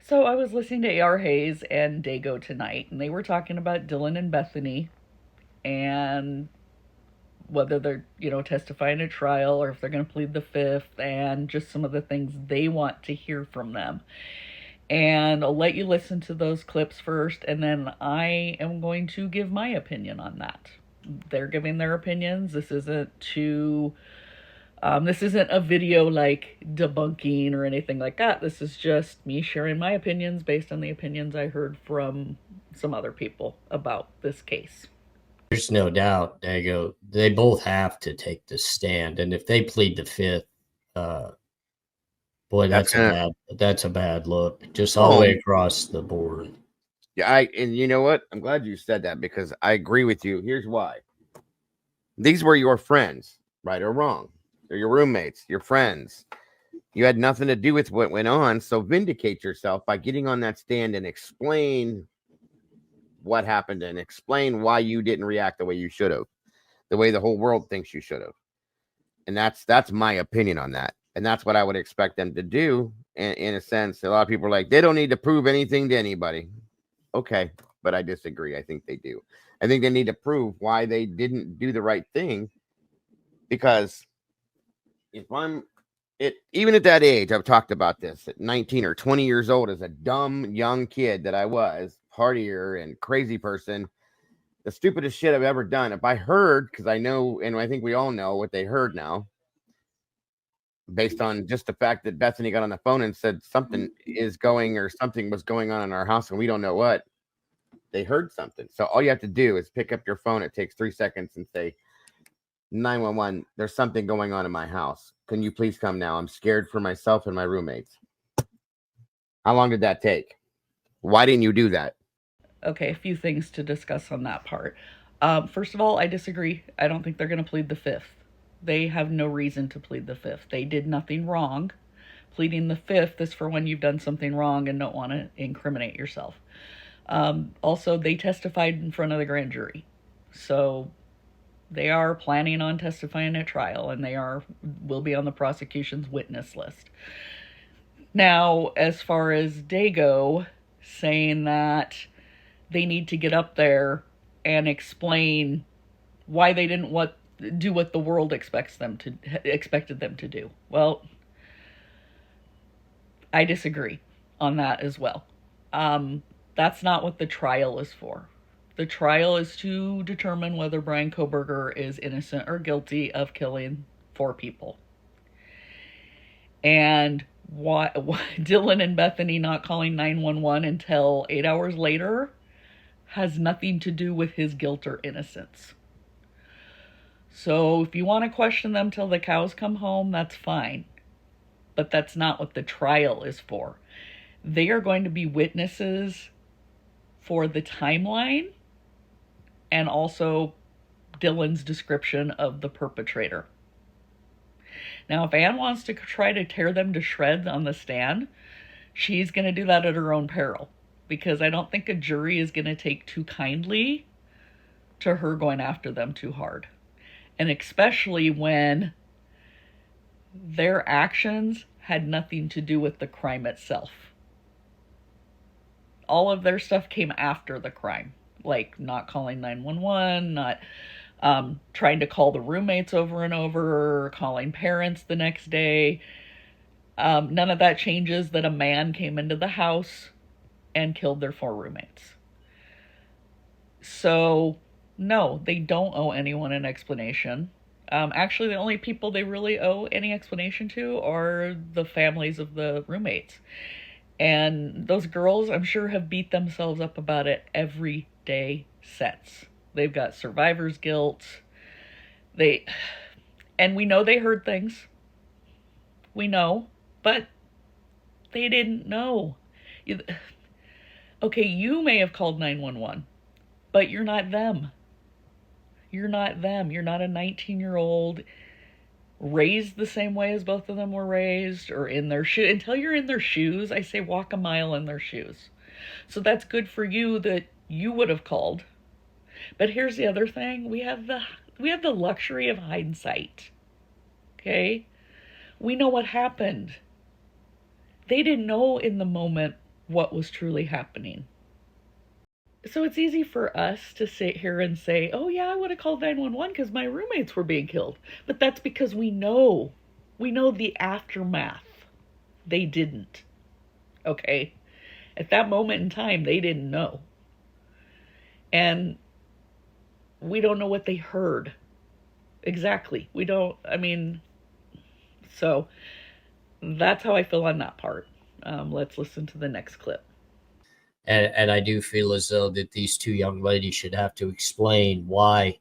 So I was listening to AR and Dago tonight, and they were talking about Dylan and Bethany and whether they're, testifying at trial or if they're going to plead the fifth, and just some of the things they want to hear from them. And I'll let you listen to those clips first, and then I am going to give my opinion on that. They're giving their opinions. This isn't a video like debunking or anything like that. This is just me sharing my opinions based on the opinions I heard from some other people about this case. There's no doubt, Dago. They both have to take the stand, and if they plead the fifth, uh, boy, that's a bad look, just all the way across the board. Yeah, and you know what? I'm glad you said that because I agree with you. Here's why. These were your friends, right or wrong. They're your roommates, your friends. You had nothing to do with what went on, so vindicate yourself by getting on that stand and explain what happened and explain why you didn't react the way you should have, the way the whole world thinks you should have. And that's my opinion on that. And that's what I would expect them to do. In a sense, a lot of people are like, they don't need to prove anything to anybody. Okay, but I disagree. I think they do. I think they need to prove why they didn't do the right thing. Because even at that age, I've talked about this, at 19 or 20 years old, as a dumb young kid that I was, partier and crazy person, the stupidest shit I've ever done. If I heard, because I know, and I think we all know what they heard now, based on just the fact that Bethany got on the phone and said something was going on in our house and we don't know what, they heard something. So all you have to do is pick up your phone. It takes 3 seconds and say, 911, there's something going on in my house. Can you please come now? I'm scared for myself and my roommates. How long did that take? Why didn't you do that? Okay, a few things to discuss on that part. First of all, I disagree. I don't think they're going to plead the fifth. They have no reason to plead the fifth. They did nothing wrong. Pleading the fifth is for when you've done something wrong and don't want to incriminate yourself. Also, they testified in front of the grand jury. So they are planning on testifying at trial, and will be on the prosecution's witness list. Now, as far as Dago saying that they need to get up there and explain why they didn't do what the world expected them to do. Well, I disagree on that as well. That's not what the trial is for. The trial is to determine whether Bryan Kohberger is innocent or guilty of killing 4 people. And why Dylan and Bethany not calling 911 until 8 hours later has nothing to do with his guilt or innocence. So if you want to question them till the cows come home, that's fine. But that's not what the trial is for. They are going to be witnesses for the timeline and also Dylan's description of the perpetrator. Now, if Anne wants to try to tear them to shreds on the stand, she's going to do that at her own peril, because I don't think a jury is going to take too kindly to her going after them too hard. And especially when their actions had nothing to do with the crime itself. All of their stuff came after the crime, like not calling 911, not trying to call the roommates over and over, calling parents the next day. None of that changes that a man came into the house and killed their 4 roommates. So, no, they don't owe anyone an explanation. Actually, the only people they really owe any explanation to are the families of the roommates. And those girls, I'm sure, have beat themselves up about it every day since. They've got survivor's guilt. And we know they heard things. We know, but they didn't know. Okay, you may have called 911, but you're not them. You're not them. You're not a 19-year-old raised the same way as both of them were raised, or in their shoes. Until you're in their shoes, I say walk a mile in their shoes. So that's good for you that you would have called. But here's the other thing. We have the luxury of hindsight. Okay? We know what happened. They didn't know in the moment what was truly happening. So it's easy for us to sit here and say, oh, yeah, I would have called 911 because my roommates were being killed. But that's because we know the aftermath. They didn't. Okay? At that moment in time, they didn't know. And we don't know what they heard. Exactly. We don't, so that's how I feel on that part. Let's listen to the next clip. And I do feel as though that these two young ladies should have to explain why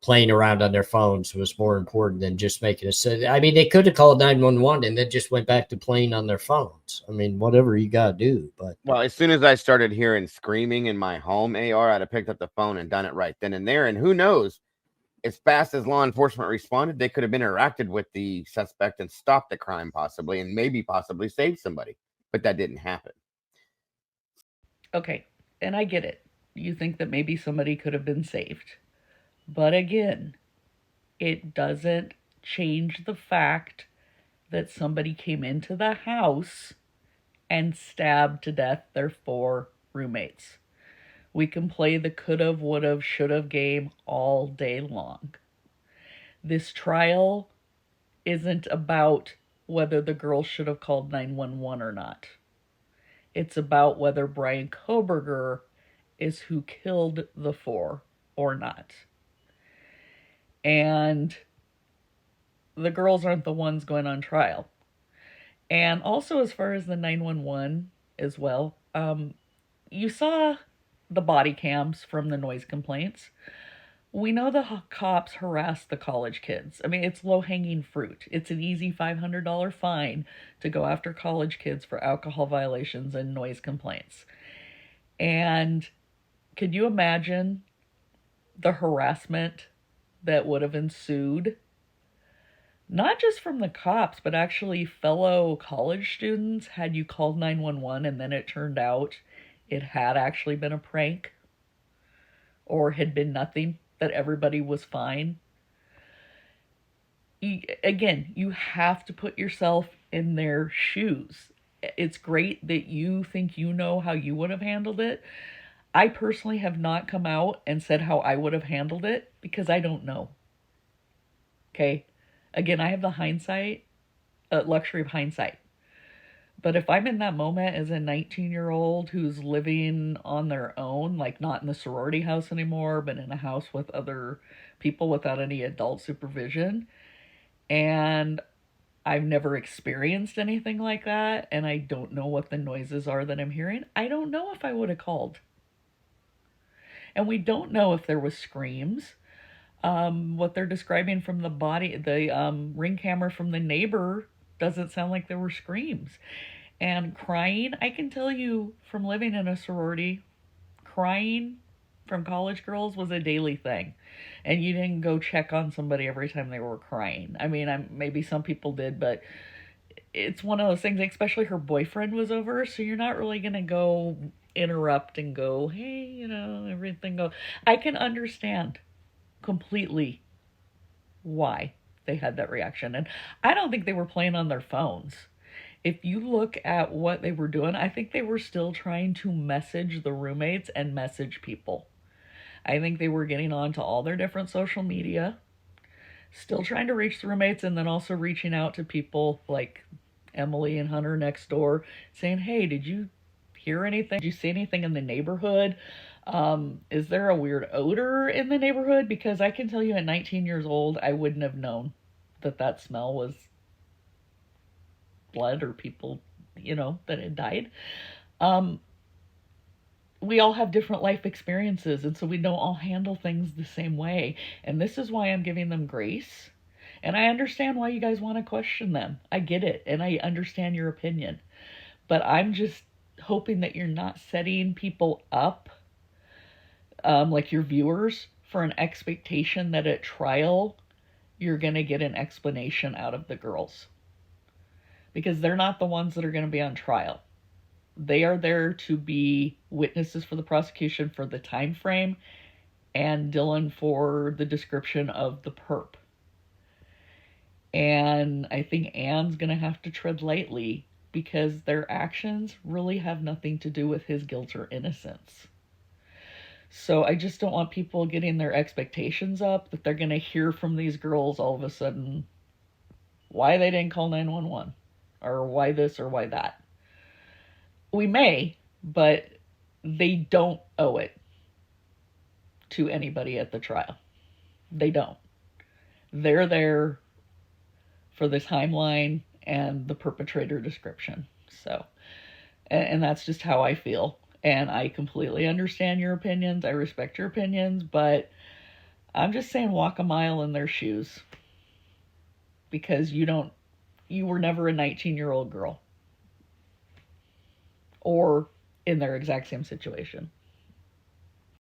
playing around on their phones was more important than just making a set. I mean, they could have called 911 and then just went back to playing on their phones. I mean, whatever you got to do. But well, as soon as I started hearing screaming in my home, AR, I'd have picked up the phone and done it right then and there. And who knows, as fast as law enforcement responded, they could have interacted with the suspect and stopped the crime possibly, and maybe possibly saved somebody. But that didn't happen. Okay, and I get it. You think that maybe somebody could have been saved. But again, it doesn't change the fact that somebody came into the house and stabbed to death their 4 roommates. We can play the could've, would've, should've game all day long. This trial isn't about whether the girl should have called 911 or not. It's about whether Brian Koberger is who killed the 4 or not. And the girls aren't the ones going on trial. And also, as far as the 911 as well, you saw the body cams from the noise complaints. We know the cops harassed the college kids. I mean, it's low-hanging fruit. It's an easy $500 fine to go after college kids for alcohol violations and noise complaints. And could you imagine the harassment that would have ensued? Not just from the cops, but actually fellow college students had you called 911 and then it turned out it had actually been a prank or had been nothing, that everybody was fine. Again, you have to put yourself in their shoes. It's great that you think you know how you would have handled it. I personally have not come out and said how I would have handled it because I don't know. Okay? Again, I have the luxury of hindsight. But if I'm in that moment as a 19-year-old who's living on their own, like not in the sorority house anymore, but in a house with other people without any adult supervision, and I've never experienced anything like that, and I don't know what the noises are that I'm hearing, I don't know if I would have called. And we don't know if there was screams. What they're describing from the ring camera from the neighbor doesn't sound like there were screams. And crying, I can tell you from living in a sorority, crying from college girls was a daily thing. And you didn't go check on somebody every time they were crying. I mean, maybe some people did, but it's one of those things, especially her boyfriend was over, so you're not really going to go interrupt and go, hey, everything go. I can understand completely why they had that reaction. And I don't think they were playing on their phones. If you look at what they were doing, I think they were still trying to message the roommates and message people. I think they were getting on to all their different social media, still trying to reach the roommates, and then also reaching out to people like Emily and Hunter next door saying, hey, did you hear anything? Did you see anything in the neighborhood? Is there a weird odor in the neighborhood? Because I can tell you at 19 years old, I wouldn't have known that smell was blood or people, that had died. We all have different life experiences, and so we don't all handle things the same way. And this is why I'm giving them grace. And I understand why you guys want to question them. I get it, and I understand your opinion. But I'm just hoping that you're not setting people up, like your viewers, for an expectation that at trial you're going to get an explanation out of the girls. Because they're not the ones that are going to be on trial. They are there to be witnesses for the prosecution for the time frame, and Dylan for the description of the perp. And I think Anne's going to have to tread lightly because their actions really have nothing to do with his guilt or innocence. So I just don't want people getting their expectations up that they're going to hear from these girls all of a sudden why they didn't call 911 or why this or why that. We may, but they don't owe it to anybody at the trial. They don't. They're there for the timeline and the perpetrator description. So, and that's just how I feel. And I completely understand your opinions. I respect your opinions, but I'm just saying walk a mile in their shoes, because you were never a 19-year-old girl or in their exact same situation.